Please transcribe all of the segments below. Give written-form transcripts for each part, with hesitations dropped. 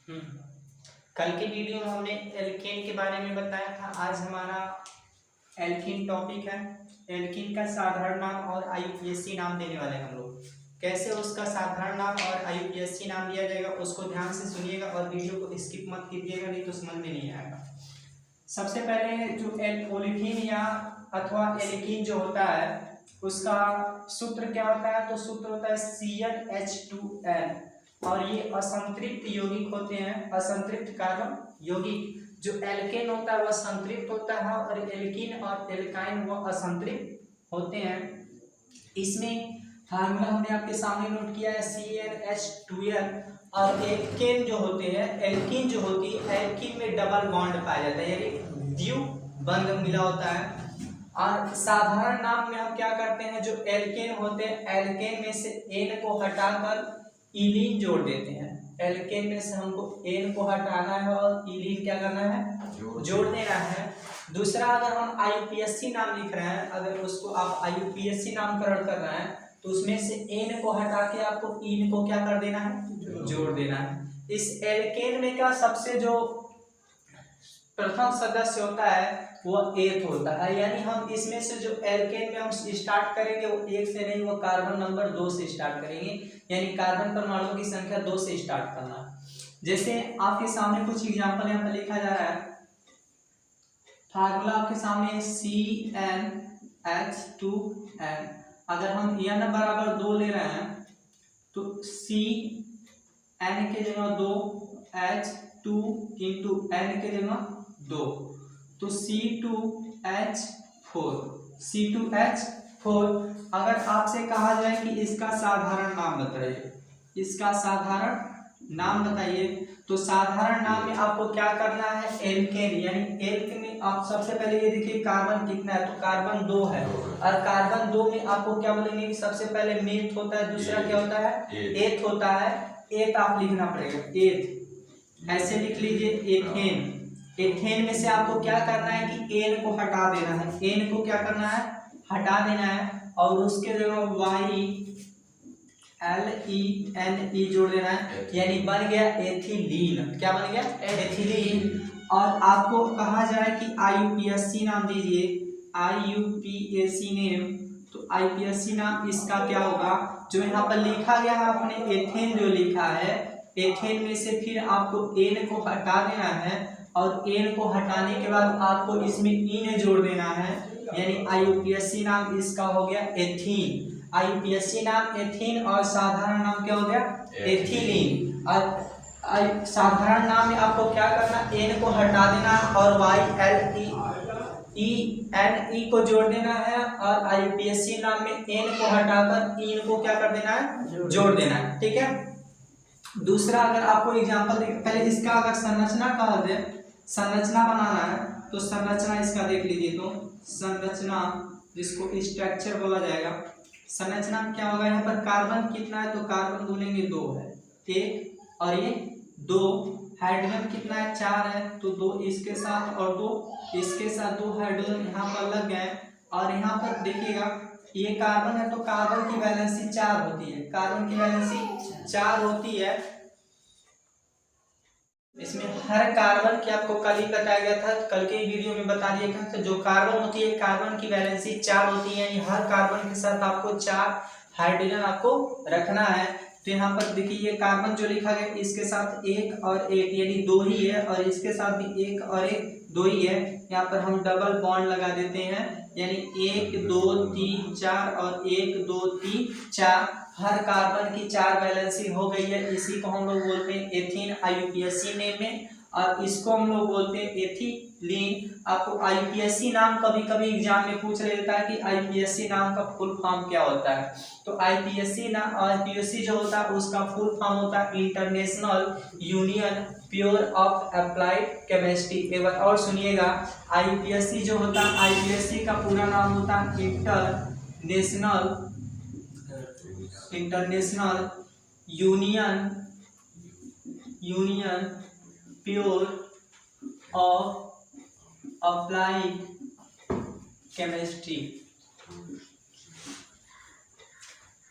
हम्म। कल की वीडियो में हमने एल्केन के बारे में बताया था। आज हमारा एल्कीन टॉपिक है। एल्कीन का साधारण नाम और आईयूपीएसी नाम देने वाले हैं हम लोग। कैसे उसका साधारण नाम और आईयूपीएसी नाम दिया जाएगा उसको ध्यान से सुनिएगा और वीडियो को स्किप मत कीजिएगा, नहीं तो समझ में नहीं आएगा। सबसे पहले जो ओलिफिन या अथवा एल्कीन जो होता है उसका सूत्र क्या होता है, तो सूत्र होता है CnH2n और ये असंतृप्त यौगिक होते हैं। असंतृप्त कार्बन यौगिक। जो एल्केन होता है वह संतृप्त होता है और एल्कीन और एल्काइन वह असंतृप्त होते हैं। इसमें फार्मूला हमने आपके सामने नोट किया है CnH2n। और एल्केन जो होते हैं, एल्कीन जो होती है, एल्कीन में डबल बॉन्ड पाया जाता है, यानी द्विबंध मिला होता है। और साधारण नाम में हम क्या करते हैं, जो एल्केन होते हैं एल्केन में से एन को हटाकर इलीन जोड़ देते हैं। एल्केन में से हमको एन को हटाना है और इलीन क्या करना है, जोड़ देना है। दूसरा, अगर हम आईयूपीएसी नाम लिख रहे हैं, अगर उसको आप आईयूपीएसी नामकरण कर रहे हैं तो उसमें से एन को हटा के आपको इन को क्या कर देना है, जोड़ देना है। इस एल्केन में का सबसे जो प्रथम सदस्य होता है वो एथ होता है, यानी हम इसमें से जो एल्केन में हम स्टार्ट करेंगे वो एक से नहीं, वो कार्बन नंबर 2 से स्टार्ट करेंगे, यानी कार्बन परमाणु की संख्या 2 से स्टार्ट करना। जैसे आपके सामने कुछ एग्जांपल यहाँ पर लिखा जा रहा है। फार्मूला आपके सामने CnH2n। अगर हम n बराबर 2 ले रहे हैं तो Cn के जगह 2, H2 इंटू n के जगह 2, तो C2H4। अगर आपसे कहा जाए कि इसका साधारण नाम बताइए, इसका साधारण नाम बताइए, तो साधारण नाम में आपको क्या करना है, एल्केन, यानी एल्क में आप सबसे पहले ये देखिए कार्बन कितना है, तो कार्बन 2 है और कार्बन 2 में आपको क्या बोलेंगे कि सबसे पहले मेथ होता है, दूसरा क्या होता है, एथ होता है। एथ आप लिखना पड़ेगा, एथ ऐसे लिख लीजिए, एथेन। एथेन में से आपको क्या करना है कि एन को हटा देना है, एन को क्या करना है, हटा देना है और उसके जगह YLENE जोड़ देना है, यानी बन गया एथिलीन। क्या बन गया, एथिलीन। और आपको कहा जाए कि आईयूपीएसी नाम दीजिए, आईयूपीएसी नेम, तो आईयूपीएसी नाम इसका क्या होगा, जो यहाँ पर लिखा गया है आपने एथेन जो लिखा है, एथेन में से फिर आपको एन को हटा देना है और एन को हटाने के बाद आपको इसमें इन जोड़ देना है, यानी आईयूपीएसी नाम इसका हो गया एथीन। आईयूपीएसी नाम एथीन और साधारण नाम क्या हो गया, एथिलीन। और साधारण नाम में आपको क्या करना, एन को हटा देना और YLENE को जोड़ देना है और आईयूपीएसी नाम में एन को हटाकर इन को क्या कर देना है, जोड़ देना है। ठीक है। दूसरा, अगर आपको एग्जांपल देख, पहले इसका अगर संरचना कहा जाए, संरचना बनाना है तो संरचना इसका देख लीजिए, तो संरचना जिसको स्ट्रक्चर बोला जाएगा, संरचना क्या होगा, यहाँ पर कार्बन कितना है, तो कार्बन बोलेंगे 2 है, 1 और ये 2। हाइड्रोजन कितना है, 4 है, तो 2 इसके साथ और 2 इसके साथ, 2 हाइड्रोजन यहाँ पर लग गए। और यहाँ पर देखिएगा ये कार्बन है, तो कार्बन की वैलेंसी 4 होती है, कार्बन की वैलेंसी 4 होती है। इसमें हर कार्बन की आपको कल ही बताया गया था, कल के वीडियो में बता दिया था, तो जो कार्बन होती है कार्बन की वैलेंसी 4 होती है, यानी हर कार्बन के साथ आपको 4 हाइड्रोजन आपको रखना है। तो यहाँ पर देखिए ये कार्बन जो लिखा गया इसके साथ 1 और 1 यानी 2 ही है, और इसके साथ भी 1 और 1 2 ही है। यहाँ पर हम डबल बॉन्ड लगा देते हैं, यानी 1 2 3 4 और 1 2 3 4, हर कार्बन की 4 वैलेंसी हो गई है। इसी को हम लोग बोलते हैं एथीन आईयूपीएसी नेम में, और इसको हम लोग बोलते हैं एथिलीन। आपको आईयूपीएसी नाम कभी कभी एग्जाम में पूछ लेता है कि आईयूपीएसी नाम का फुल फॉर्म क्या होता है, तो आईयूपीएसी जो होता है उसका फुल फॉर्म होता है international union pure of applied chemistry. एक बार और सुनिएगा, आईयूपीएसी जो होता है, आईयूपीएसी का पूरा नाम होता है international union pure of applied chemistry.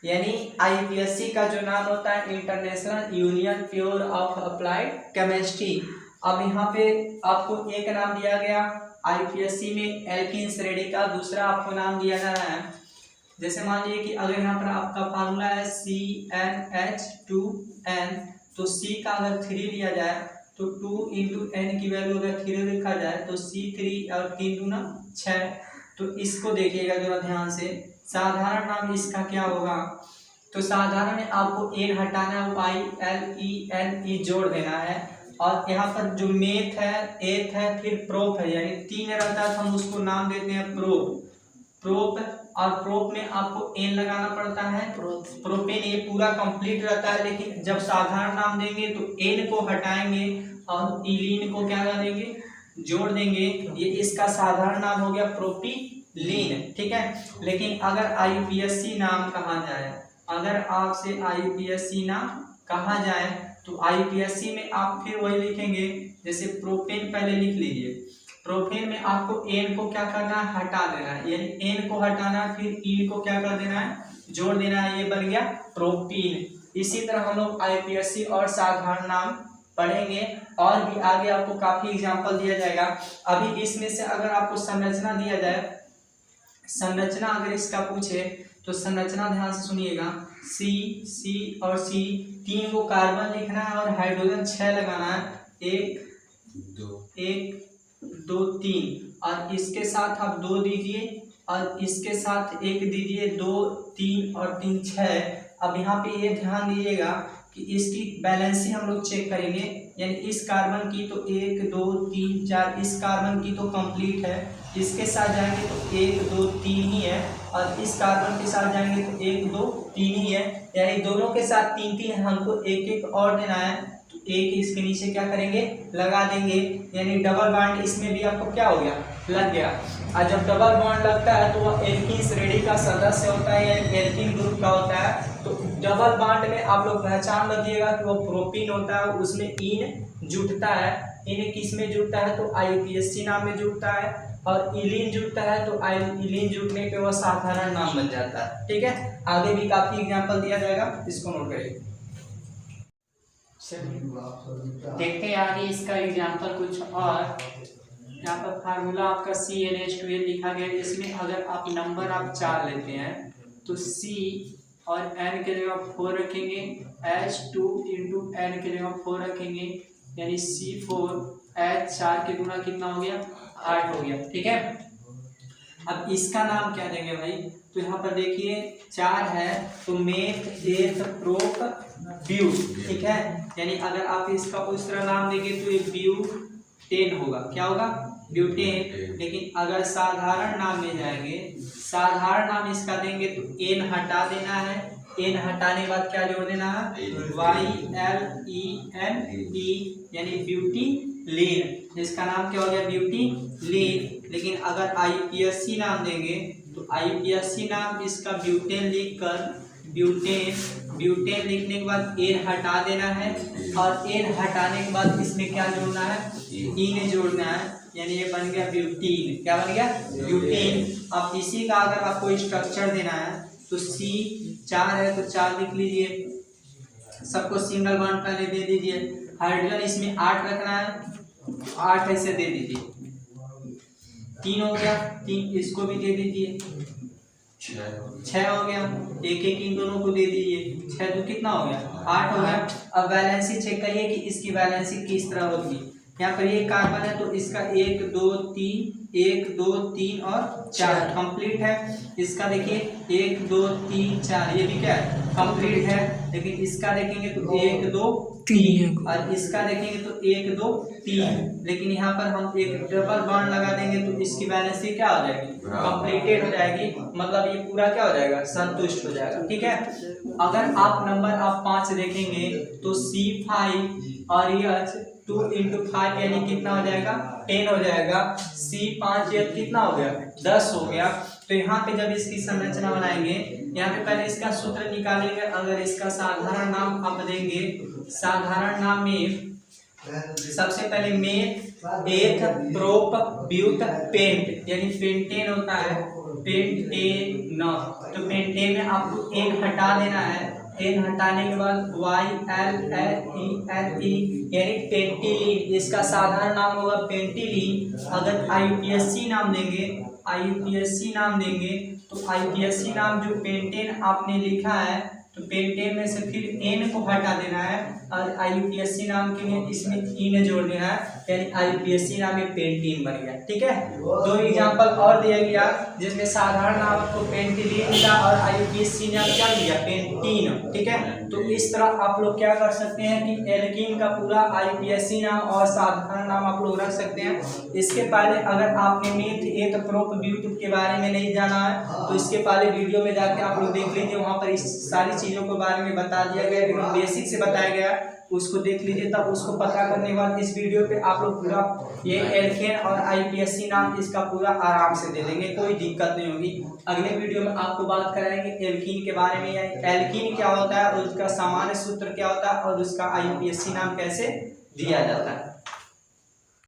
यानी आईपीएससी का जो नाम होता है international union pure of applied chemistry. अब यहाँ पे आपको एक नाम दिया गया आईपीएससी में एल्कीन श्रेणी का, दूसरा आपको नाम दिया जा रहा है। जैसे मान लीजिए कि अगर यहाँ पर आपका फार्मूला है CnH2n, तो C का अगर 3 लिया जाए तो 2 इंटू एन की वैल्यू अगर 3 लिखा जाए तो C3 और 3 दूना 6। तो इसको देखिएगा जरा ध्यान से, साधारण नाम इसका क्या होगा, तो साधारण में आपको एन हटाना है, YLENE जोड़ देना है। और यहाँ पर जो मेथ है, एथ है, फिर प्रोप है, यानी 3 रहता है तो हम उसको नाम देते हैं प्रोप। और प्रोप में आपको एन लगाना पड़ता है, प्रोपेन, ये पूरा कंप्लीट रहता है। लेकिन जब साधारण नाम देंगे तो एन को हटाएंगे और इलीन को क्या कर देंगे, जोड़ देंगे। ये इसका साधारण नाम हो गया प्रोपिलीन, ठीक है। लेकिन अगर आईपीएससी नाम कहा जाए, अगर आपसे आईपीएससी नाम कहा जाए तो आईपीएससी में आप फिर वही लिखेंगे, जैसे प्रोपेन पहले लिख लीजिए। प्रोपेन में आपको एन को क्या करना है, हटा देना है, यानी एन को हटाना है, फिर ई को क्या कर देना है, जोड़ देना है, ये बन गया प्रोपीन। इसी तरह हम लोग आईपीएससी और साधारण नाम पढ़ेंगे, और भी आगे आपको काफी एग्जांपल दिया जाएगा। अभी इसमें से अगर आपको संरचना दिया जाए, संरचना अगर इसका पूछे तो संरचना ध्यान से सुनिएगा, C और C, 3 को कार्बन लिखना है और हाइड्रोजन 6 लगाना है, 1 2 3, और इसके साथ आप 2 दीजिए और इसके साथ 1 दीजिए, 2 3 और 3 6। अब यहाँ पे ये ध्यान दीजिएगा कि इसकी बैलेंसिंग हम लोग चेक करेंगे, यानी इस कार्बन की तो 1 2 3 4, इस कार्बन की तो कंप्लीट है, इसके साथ जाएंगे तो 1 2 3 ही है, और इस कार्बन के साथ जाएंगे तो 1 2 3 ही है, यानी दोनों के साथ 3 3 हमको 1 1 और देना है, तो 1 इसके नीचे क्या करेंगे, लगा देंगे, यानी डबल बॉन्ड इसमें भी आपको क्या हो गया, लग गया। और जब डबल बॉन्ड लगता है तो वह एल्कीन श्रेणी का सदस्य होता है, यानी एल्कीन ग्रुप का होता है। तो डबल बॉन्ड में आप लोग पहचान रखिएगा कि वो प्रोपीन होता है, उसमें इन जुटता है। इन किस में जुटता है, तो आईपीएससी नाम में जुटता है, और इलीन जुटता है तो इलीन जुटने पे वह साधारण नाम बन जाता है, ठीक है। आगे भी काफी एग्जांपल दिया जाएगा, इसको नोट करिए। देखते हैं आगे इसका एग्जांपल कुछ और। यहाँ पर फार्मूला आपका CnH2n लिखा गया है, इसमें अगर आप नंबर आप 4 लेते हैं तो C और N के जगह 4 रखेंगे, H2 इंटू N के जगह 4 रखेंगे, यानी C4 H4 के गुना कितना हो गया, 8 हो गया, ठीक है। अब इसका नाम क्या देंगे भाई, तो यहाँ पर देखिए 4 है तो मेथ एथ प्रोप ब्यूट, ठीक है। यानी अगर आप इसका उस तरह नाम देंगे तो ये ब्यूटेन होगा, क्या होगा, ब्यूटेन। लेकिन अगर साधारण नाम में जाएंगे, साधारण नाम इसका देंगे तो एन हटा देना है, एन हटाने के बाद क्या जोड़ देना है, YLENE, यानी ब्यूटी लीन। इसका नाम क्या हो गया, ब्यूटी लीन। लेकिन अगर आईपीएससी नाम देंगे तो आईपीएससी नाम इसका ब्यूटेन लिखकर, ब्यूटेन लिखने के बाद एन हटा देना है, और एन हटाने के बाद इसमें क्या जोड़ना है, ईन जोड़ना है, यानी ये बन गया ब्यूटीन। क्या बन गया, ब्यूटीन। अब इसी का अगर आपको स्ट्रक्चर देना है तो C4 है तो 4 लिख लीजिए, सबको सिंगल बॉन्ड पहले दे दीजिए। हाइड्रोजन इसमें 8 रखना है, 8 ऐसे दे दीजिए, 3 हो गया, 3 इसको भी दे दीजिए, 6 हो गया, एक एक इन दोनों को दे दीजिए, 6 तो कितना हो गया, 8 हो गया। अब वैलेंसी चेक करिए कि इसकी वैलेंसी किस तरह होगी। यहाँ पर ये कार्बन है तो इसका 1 2 3 और 4 कंप्लीट है। इसका देखिए 1 2 3 4, ये भी क्या है, कंप्लीट है। लेकिन इसका देखेंगे तो 1 2 3, और इसका देखेंगे तो 1 2 3। लेकिन यहाँ पर हम एक डबल बॉन्ड लगा देंगे तो इसकी बैलेंसी क्या हो जाएगी, कंप्लीटेड हो जाएगी, मतलब ये पूरा क्या हो जाएगा, संतुष्ट हो जाएगा, ठीक है। अगर आप नंबर आप 5 देखेंगे तो C5 और ये 2 इंटू 5 यानी कितना हो जाएगा, 10 हो जाएगा। C5 ये कितना हो गया, 10 हो गया। तो यहाँ पे जब इसकी संरचना बनाएंगे, यहाँ पे पहले इसका सूत्र निकालेंगे। अगर इसका साधारण नाम आप देंगे, साधारण नाम में सबसे पहले meth eth prop but pent, यानी पेंटेन होता है, पेंटेन। तो पेंटेन में आपको एन हटा देना है। एन हटाने के बाद YLLENE यानी पेंटिलीन, इसका साधारण नाम होगा पेंटिलीन। अगर IUPAC नाम देंगे, IUPAC नाम देंगे तो IUPAC नाम जो पेंटेन आपने लिखा है तो पेंटेन में से फिर एन को हटा देना है और IUPAC नाम के लिए इसमें इन जोड़ देना है, यानी IUPAC नाम में पेंटीन बन गया। ठीक है, दो एग्जांपल और दिया गया जिसमें साधारण नाम आपको पेंटिलीन का और IUPAC नाम क्या दिया, पेंटीन। ठीक है, तो इस तरह आप लोग क्या कर सकते हैं कि एल्कीन का पूरा IUPAC नाम और साधारण नाम आप लोग रख सकते हैं। इसके पहले अगर आपने मीथ एथ प्रोप ब्यूट के बारे में नहीं जाना है तो इसके पहले वीडियो में जाके आप लोग देख लीजिए, वहाँ पर इस सारी चीज़ों के बारे में बता दिया गया, एकदम बेसिक से बताया गया, उसको देख लीजिए। तब उसको पता करने के बाद इस वीडियो पे आप लोग पूरा ये एल्केन और IUPAC नाम इसका पूरा आराम से दे देंगे, कोई दिक्कत नहीं होगी। अगले वीडियो में आपको बात करेंगे एल्कीन के बारे में, या एल्कीन क्या होता है, उसका सामान्य सूत्र क्या होता है और उसका IUPAC नाम कैसे दिया जाता है।